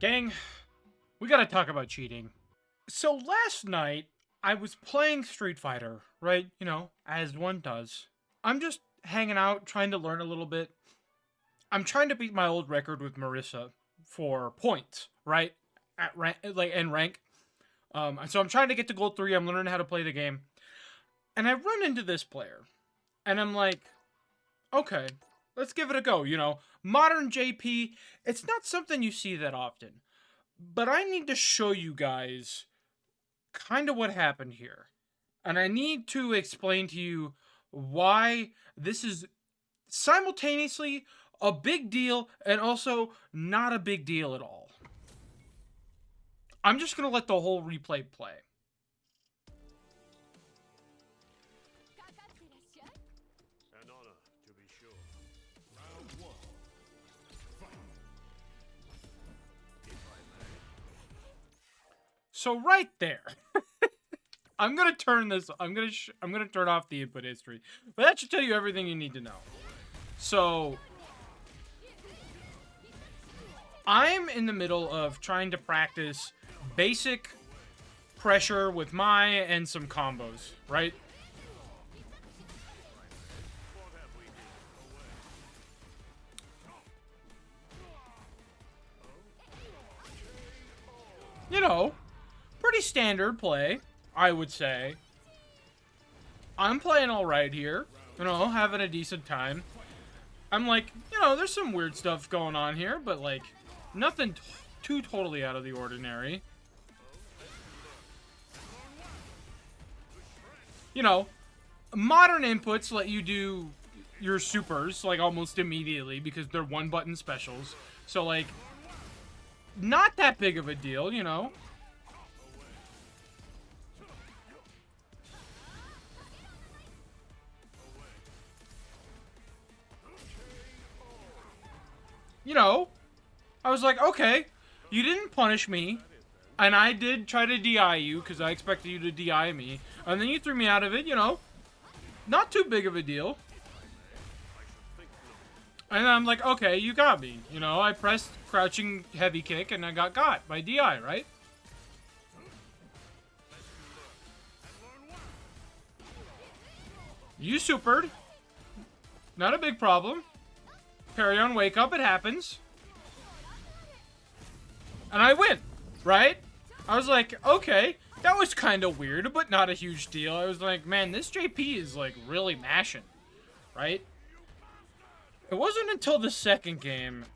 Gang, we gotta talk about cheating. So last night, I was playing Street Fighter, right? You know, as one does. I'm just hanging out, trying to learn a little bit. I'm trying to beat my old record with Marissa for points, right? At rank, like and rank. So I'm trying to get to gold 3. I'm learning how to play the game, and I run into this player, and I'm like, okay, let's give it a go. You know, modern JP. It's not something you see that often, but I need to show you guys kind of what happened here. And I need to explain to you why this is simultaneously a big deal and also not a big deal at all. I'm just going to let the whole replay play. An honor, to be sure. Round 1. Fight. If I may. So right there. I'm going to turn this I'm going to turn off the input history. But that should tell you everything you need to know. So I'm in the middle of trying to practice basic pressure with Mai and some combos, right? You know, pretty standard play, I would say. I'm playing alright here, you know, having a decent time. I'm like, you know, there's some weird stuff going on here, but like, nothing too totally out of the ordinary. You know, modern inputs let you do your supers, like, almost immediately because they're one-button specials. So, like, not that big of a deal, you know? You know, I was like, okay, you didn't punish me, and I did try to DI you, because I expected you to DI me, and then you threw me out of it, you know, not too big of a deal. And I'm like, okay, you got me, you know, I pressed crouching heavy kick, and I got by DI, right? You supered. Not a big problem. Carry on, wake up, it happens. And I win, right? I was like, okay, that was kind of weird, but not a huge deal. I was like, man, this JP is, like, really mashing, right? It wasn't until the second game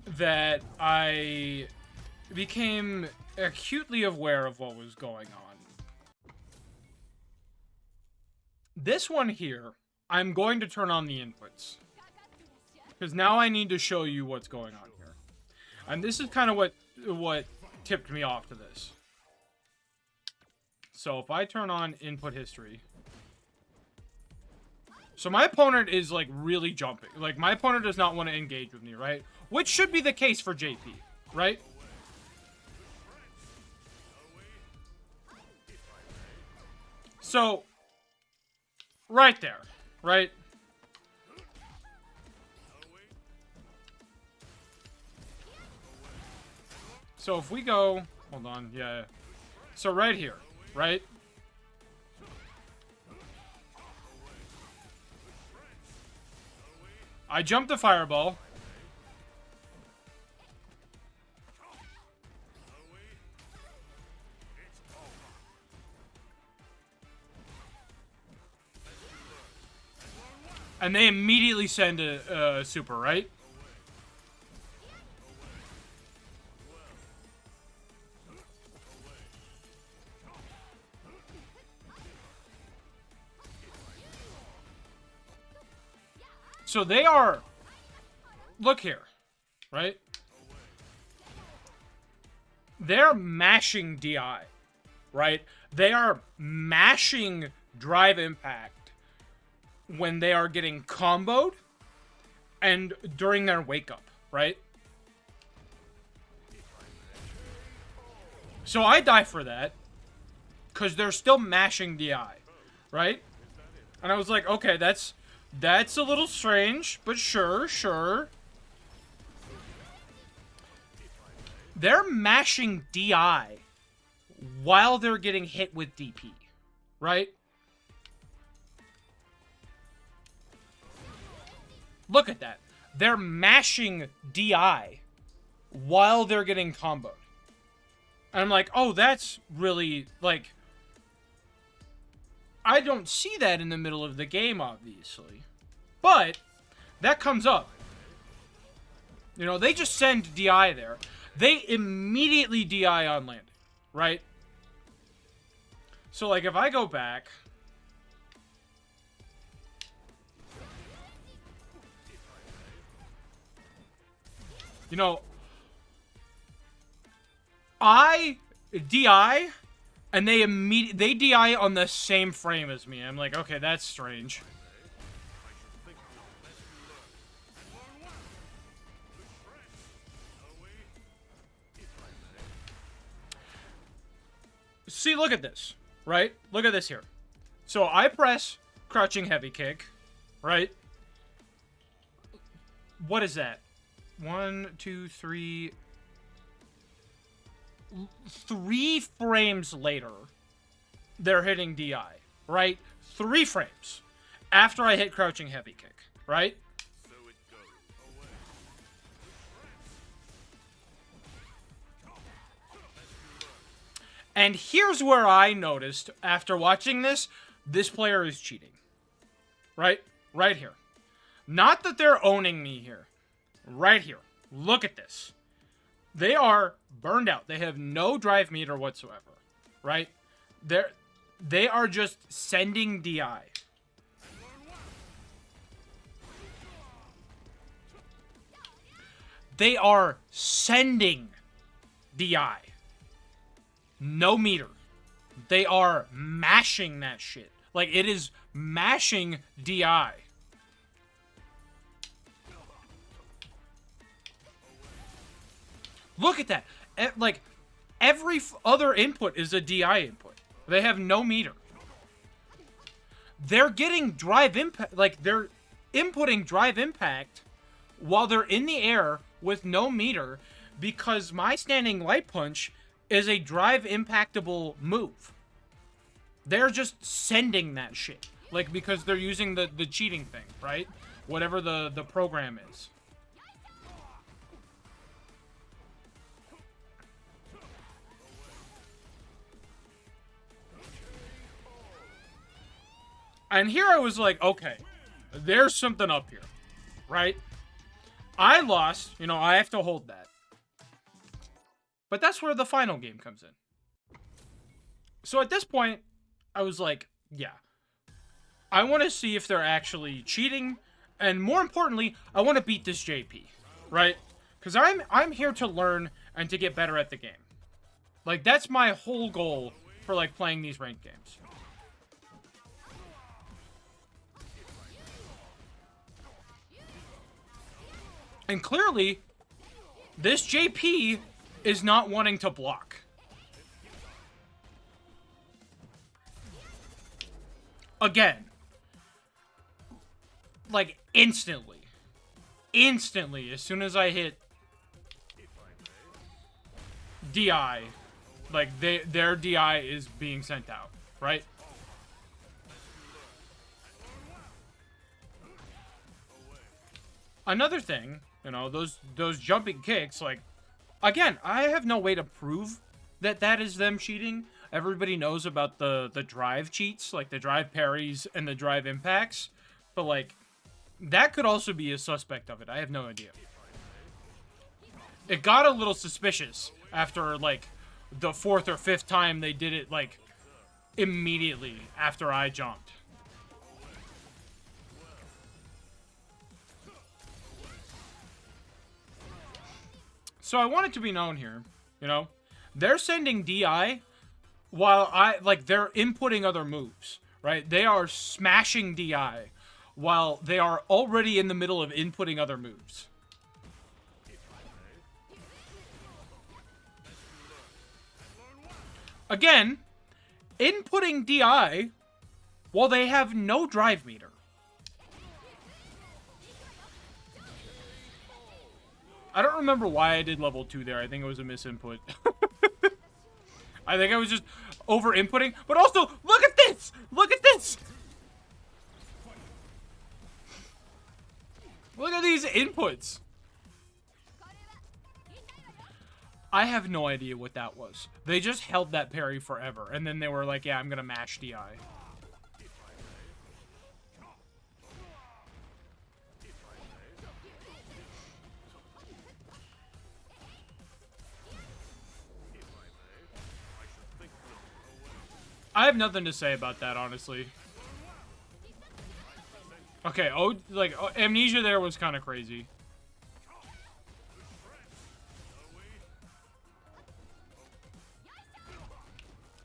that I became acutely aware of what was going on. This one here, I'm going to turn on the inputs. Because now I need to show you what's going on here. And this is kind of what tipped me off to this. So if I turn on input history. So my opponent is like really jumping. Like my opponent does not want to engage with me, right? Which should be the case for JP, right? So right there, right? So if we go, hold on, yeah. So right here, right? I jumped the fireball. And they immediately send a super, right? So they are, look here, right? They're mashing DI, right? They are mashing drive impact when they are getting comboed and during their wake up, right? So I die for that because they're still mashing DI, right? And I was like, okay, that's a little strange, but sure. they're mashing DI while they're getting hit with DP, right? Look at that. They're mashing DI while they're getting comboed. And I'm like, oh, that's really, like... I don't see that in the middle of the game, obviously. But, that comes up. You know, they just send DI there. They immediately DI on landing, right? So, like, if I go back... You know, I DI, and they DI on the same frame as me. I'm like, okay, that's strange. See, look at this, right? Look at this here. So I press crouching heavy kick, right? What is that? 1, 2, 3... 3 frames later, they're hitting DI, right? 3 frames after I hit crouching heavy kick, right? So it goes. Away. And here's where I noticed, after watching this player is cheating. Right? Right here. Not that they're owning me here. Right here. Look at this. They are burned out. They have no drive meter whatsoever. Right? They are just sending DI. They are sending DI. No meter. They are mashing that shit. Like, it is mashing DI. Look at that. Like, every other input is a DI input. They have no meter. They're getting drive impact. Like, they're inputting drive impact while they're in the air with no meter because my standing light punch is a drive impactable move. They're just sending that shit. Like, because they're using the cheating thing, right? Whatever the program is. And here I was like, okay, there's something up here, right? I lost, you know, I have to hold that. But that's where the final game comes in. So at this point, I was like, yeah. I want to see if they're actually cheating. And more importantly, I want to beat this JP, right? Because I'm here to learn and to get better at the game. Like, that's my whole goal for, like, playing these ranked games. And clearly, this JP is not wanting to block. Again. Like, instantly. Instantly, as soon as I hit DI, like, their DI is being sent out, right? Another thing, you know, those jumping kicks, like, again, I have no way to prove that that is them cheating. Everybody knows about the drive cheats, like the drive parries and the drive impacts. But, like, that could also be a suspect of it. I have no idea. It got a little suspicious after, like, the 4th or 5th time they did it, like, immediately after I jumped. So I want it to be known here, you know, they're sending DI while they're inputting other moves, right? They are smashing DI while they are already in the middle of inputting other moves. Again, inputting DI while they have no drive meter. I don't remember why I did level 2 there. I think it was a misinput. I think I was just over inputting. But also, look at this! Look at this! Look at these inputs. I have no idea what that was. They just held that parry forever. And then they were like, yeah, I'm gonna mash DI. I have nothing to say about that, honestly. Okay, Amnesia there was kind of crazy.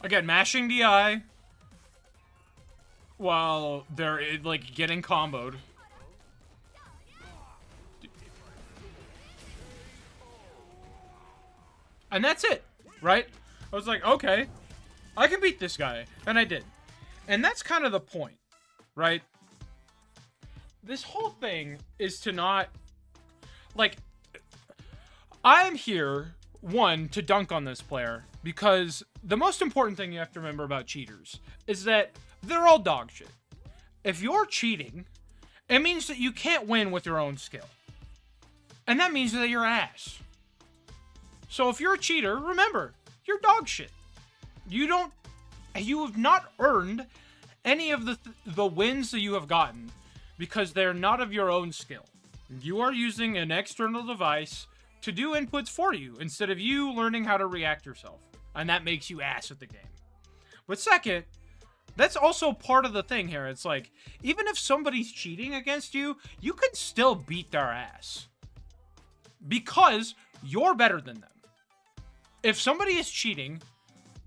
Again, mashing DI while they're, like, getting comboed. And that's it, right? I was like, okay, I can beat this guy. And I did. And that's kind of the point, right? This whole thing is to not, like, I'm here, one, to dunk on this player, because the most important thing you have to remember about cheaters is that they're all dog shit. If you're cheating, it means that you can't win with your own skill. And that means that you're ass. So if you're a cheater, remember, you're dog shit. You have not earned any of the wins that you have gotten because they're not of your own skill. You are using an external device to do inputs for you instead of you learning how to react yourself. And that makes you ass at the game. But second, that's also part of the thing here. It's like, even if somebody's cheating against you, you can still beat their ass. Because you're better than them. If somebody is cheating,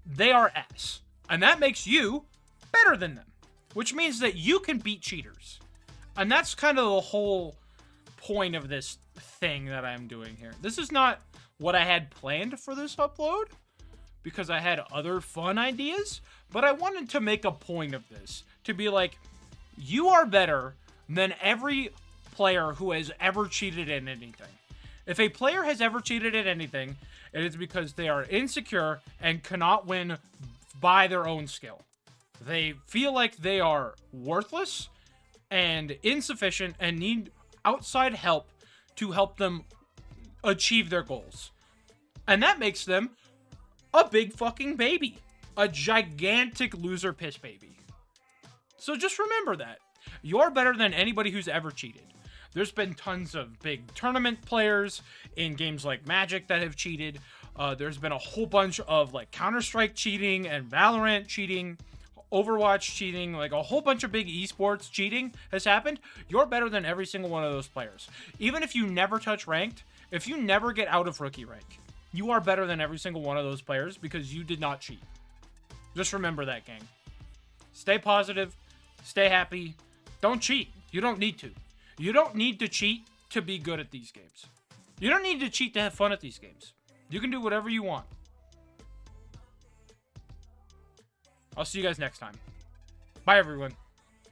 they are ass. And that makes you better than them. Which means that you can beat cheaters. And that's kind of the whole point of this thing that I'm doing here. This is not what I had planned for this upload, because I had other fun ideas, but I wanted to make a point of this. To be like, you are better than every player who has ever cheated in anything. If a player has ever cheated at anything, it is because they are insecure and cannot win by their own skill. They feel like they are worthless and insufficient and need outside help to help them achieve their goals. And that makes them a big fucking baby. A gigantic loser piss baby. So just remember that. You're better than anybody who's ever cheated. There's been tons of big tournament players in games like Magic that have cheated. There's been a whole bunch of like Counter-Strike cheating and Valorant cheating, Overwatch cheating, like a whole bunch of big esports cheating has happened. You're better than every single one of those players. Even if you never touch ranked, if you never get out of rookie rank, you are better than every single one of those players because you did not cheat. Just remember that, gang. Stay positive. Stay happy. Don't cheat. You don't need to. You don't need to cheat to be good at these games. You don't need to cheat to have fun at these games. You can do whatever you want. I'll see you guys next time. Bye, everyone.